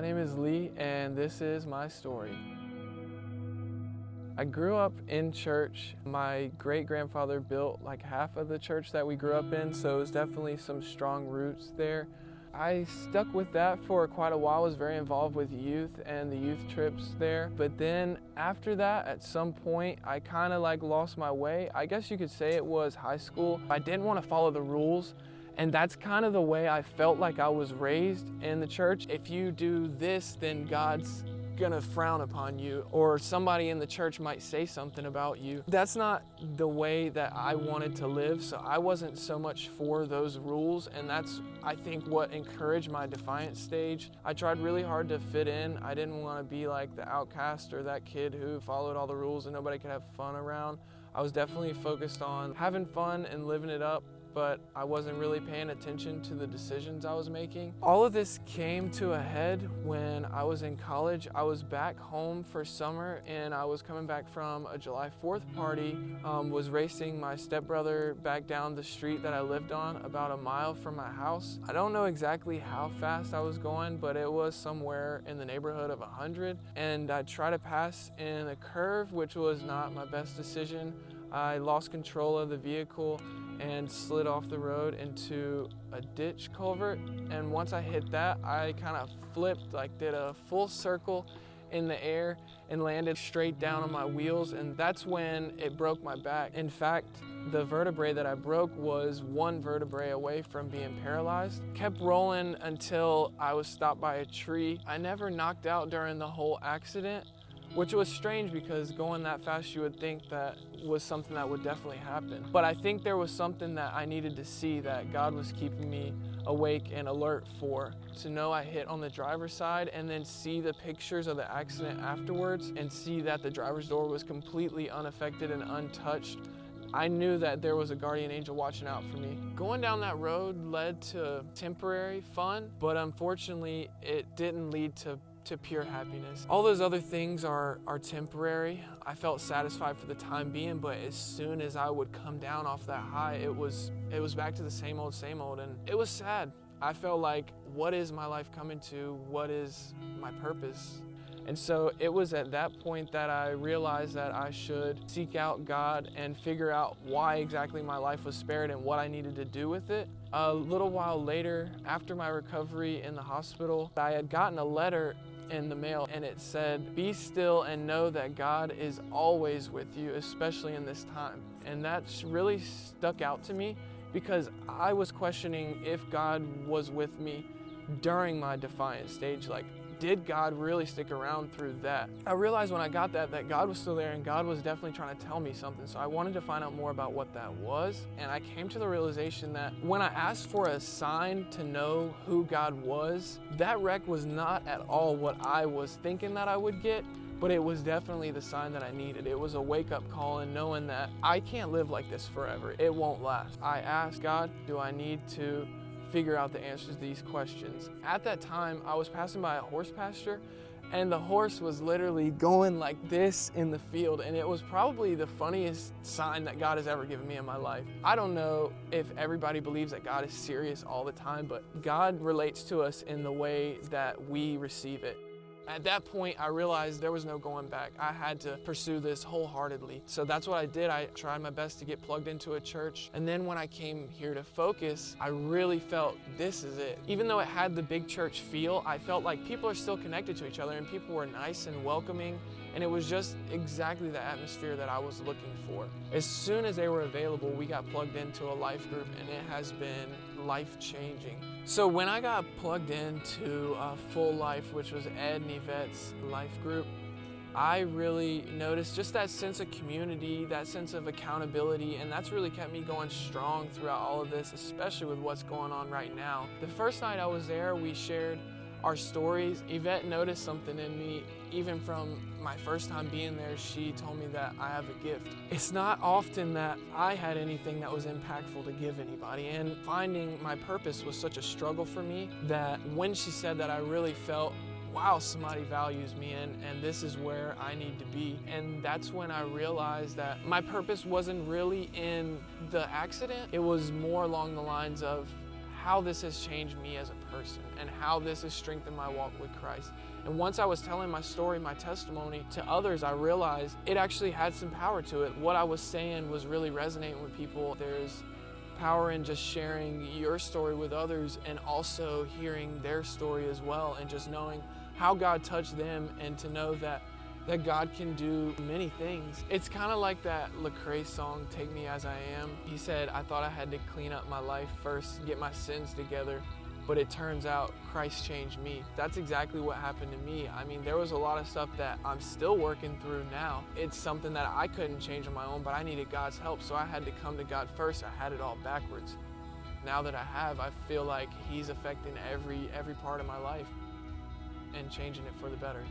name is Lee, and this is my story. I grew up in church. My great-grandfather built like half of the church that we grew up in, so it was definitely some strong roots there. I stuck with that for quite a while, was very involved with youth and the youth trips there. But then after that, at some point, I kind of lost my way. I guess you could say it was high school. I didn't want to follow the rules. And that's kind of the way I felt like I was raised in the church. If you do this, then God's gonna frown upon you, or somebody in the church might say something about you. That's not the way that I wanted to live, so I wasn't so much for those rules, and that's, I think, what encouraged my defiant stage. I tried really hard to fit in. I didn't want to be like the outcast or that kid who followed all the rules and nobody could have fun around. I was definitely focused on having fun and living it up, but I wasn't really paying attention to the decisions I was making. All of this came to a head when I was in college. I was back home for summer, and I was coming back from a July 4th party, was racing my stepbrother back down the street that I lived on, about a mile from my house. I don't know exactly how fast I was going, but it was somewhere in the neighborhood of 100, and I tried to pass in a curve, which was not my best decision. I lost control of the vehicle and slid off the road into a ditch culvert. And once I hit that, I kind of flipped, did a full circle in the air and landed straight down on my wheels. And that's when it broke my back. In fact, the vertebrae that I broke was one vertebrae away from being paralyzed. Kept rolling until I was stopped by a tree. I never knocked out during the whole accident, which was strange because going that fast you would think that was something that would definitely happen. But I think there was something that I needed to see that God was keeping me awake and alert for. To know I hit on the driver's side and then see the pictures of the accident afterwards and see that the driver's door was completely unaffected and untouched, I knew that there was a guardian angel watching out for me. Going down that road led to temporary fun, but unfortunately it didn't lead to pure happiness. All those other things are temporary. I felt satisfied for the time being, but as soon as I would come down off that high, it was back to the same old, and it was sad. I felt like, what is my life coming to? What is my purpose? And so it was at that point that I realized that I should seek out God and figure out why exactly my life was spared and what I needed to do with it. A little while later, after my recovery in the hospital, I had gotten a letter in the mail, and it said, "Be still and know that God is always with you, especially in this time." And that really stuck out to me because I was questioning if God was with me during my defiant stage. Did God really stick around through that? I realized when I got that God was still there and God was definitely trying to tell me something. So I wanted to find out more about what that was. And I came to the realization that when I asked for a sign to know who God was, that wreck was not at all what I was thinking that I would get, but it was definitely the sign that I needed. It was a wake-up call and knowing that I can't live like this forever. It won't last. I asked God, do I need to figure out the answers to these questions? At that time, I was passing by a horse pasture, and the horse was literally going like this in the field, and it was probably the funniest sign that God has ever given me in my life. I don't know if everybody believes that God is serious all the time, but God relates to us in the way that we receive it. At that point, I realized there was no going back. I had to pursue this wholeheartedly. So that's what I did. I tried my best to get plugged into a church. And then when I came here to Focus, I really felt this is it. Even though it had the big church feel, I felt like people are still connected to each other and people were nice and welcoming. And it was just exactly the atmosphere that I was looking for. As soon as they were available, we got plugged into a life group, and it has been life-changing. So when I got plugged into Full Life, which was Ed and Yvette's life group, I really noticed just that sense of community, that sense of accountability, and that's really kept me going strong throughout all of this, especially with what's going on right now. The first night I was there, we shared our stories. Yvette noticed something in me. Even from my first time being there, she told me that I have a gift. It's not often that I had anything that was impactful to give anybody, and finding my purpose was such a struggle for me that when she said that, I really felt, wow, somebody values me, and this is where I need to be. And that's when I realized that my purpose wasn't really in the accident. It was more along the lines of how this has changed me as a person and how this has strengthened my walk with Christ. And once I was telling my story, my testimony to others, I realized it actually had some power to it. What I was saying was really resonating with people. There's power in just sharing your story with others and also hearing their story as well, and just knowing how God touched them, and to know that God can do many things. It's kind of like that Lecrae song, Take Me As I Am. He said, I thought I had to clean up my life first, get my sins together, but it turns out Christ changed me. That's exactly what happened to me. I mean, there was a lot of stuff that I'm still working through now. It's something that I couldn't change on my own, but I needed God's help, so I had to come to God first. I had it all backwards. Now that I have, I feel like He's affecting every part of my life and changing it for the better.